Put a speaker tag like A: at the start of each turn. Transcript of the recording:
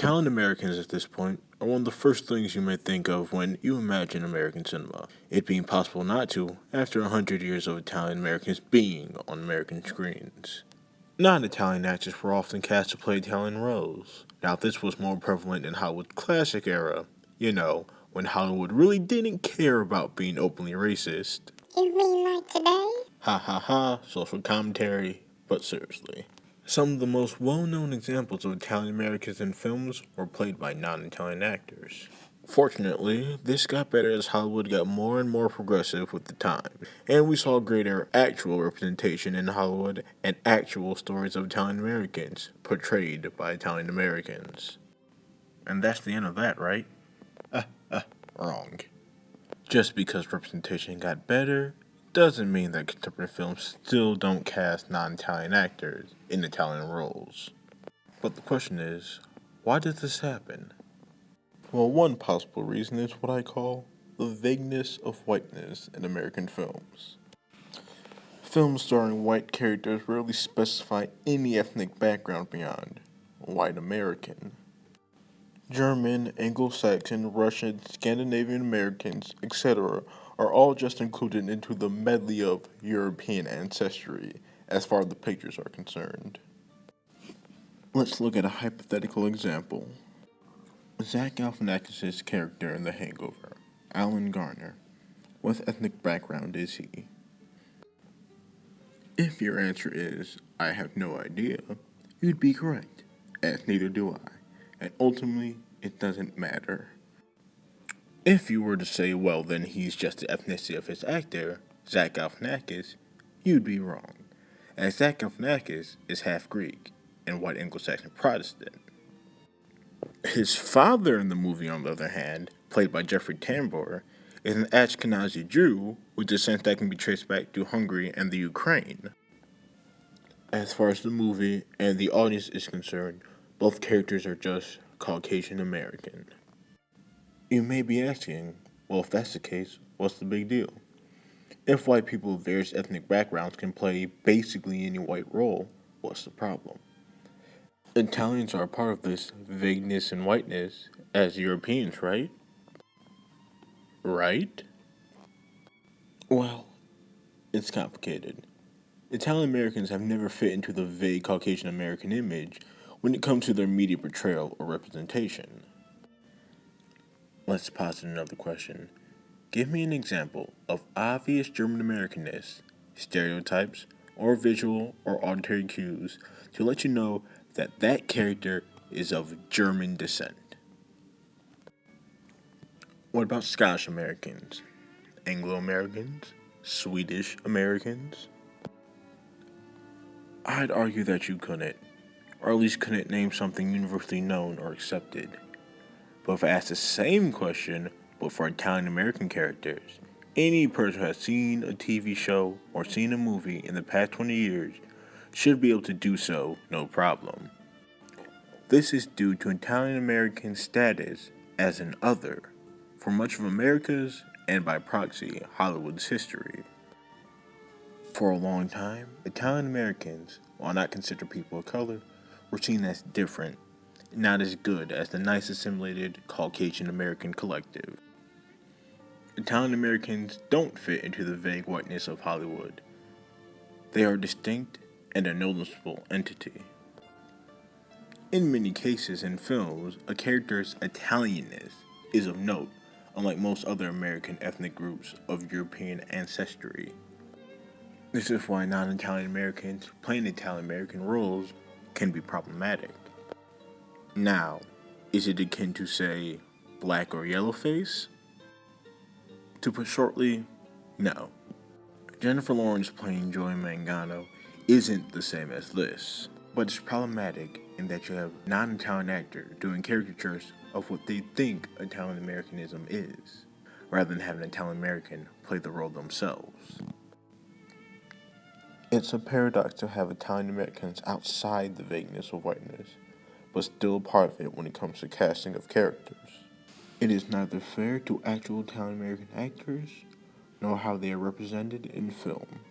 A: Italian Americans at this point are one of the first things you may think of when you imagine American cinema. It being possible not to after 100 years of Italian Americans being on American screens. Non-Italian actors were often cast to play Italian roles. Now this was more prevalent in Hollywood's classic era, when Hollywood really didn't care about being openly racist.
B: You mean like today?
A: Ha ha ha, social commentary, but seriously. Some of the most well-known examples of Italian Americans in films were played by non-Italian actors. Fortunately, this got better as Hollywood got more and more progressive with the time, and we saw greater actual representation in Hollywood and actual stories of Italian Americans portrayed by Italian Americans. And that's the end of that, right? Wrong. Just because representation got better doesn't mean that contemporary films still don't cast non-Italian actors in Italian roles. But the question is, why does this happen? Well, one possible reason is what I call the vagueness of whiteness in American films. Films starring white characters rarely specify any ethnic background beyond white American. German, Anglo-Saxon, Russian, Scandinavian Americans, etc. are all just included into the medley of European ancestry as far as the pictures are concerned. Let's look at a hypothetical example. Zach Galifianakis' character in The Hangover, Alan Garner. What ethnic background is he? If your answer is, I have no idea, you'd be correct, as neither do I, and ultimately, it doesn't matter. If you were to say, well, then he's just the ethnicity of his actor, Zach Galifianakis, you'd be wrong, as Zach Galifianakis is half Greek and white Anglo-Saxon Protestant. His father in the movie, on the other hand, played by Jeffrey Tambor, is an Ashkenazi Jew with descent that can be traced back to Hungary and the Ukraine. As far as the movie and the audience is concerned, both characters are just Caucasian American. You may be asking, well, if that's the case, what's the big deal? If white people of various ethnic backgrounds can play basically any white role, what's the problem? Italians are a part of this vagueness and whiteness as Europeans, right? Right? Well, it's complicated. Italian Americans have never fit into the vague Caucasian American image when it comes to their media portrayal or representation. Let's posit another question. Give me an example of obvious German Americanness, stereotypes, or visual or auditory cues to let you know that character is of German descent. What about Scottish Americans, Anglo Americans, Swedish Americans? I'd argue that you couldn't, or at least couldn't name something universally known or accepted. But if I ask the same question, but for Italian American characters, any person who has seen a TV show or seen a movie in the past 20 years should be able to do so no problem. This is due to Italian American status as an other for much of America's, and by proxy, Hollywood's history. For a long time, Italian Americans, while not considered people of color, were seen as different, not as good as the nice assimilated Caucasian American collective. Italian Americans don't fit into the vague whiteness of Hollywood. They are distinct and a noticeable entity. In many cases in films, a character's Italianness is of note, unlike most other American ethnic groups of European ancestry. This is why non-Italian Americans playing Italian American roles can be problematic. Now, is it akin to, say, black or yellow face? To put shortly, no. Jennifer Lawrence playing Joy Mangano isn't the same as this, but it's problematic in that you have non-Italian actors doing caricatures of what they think Italian Americanism is, rather than having an Italian American play the role themselves. It's a paradox to have Italian Americans outside the vagueness of whiteness, but still part of it when it comes to casting of characters. It is neither fair to actual Italian American actors, nor how they are represented in film.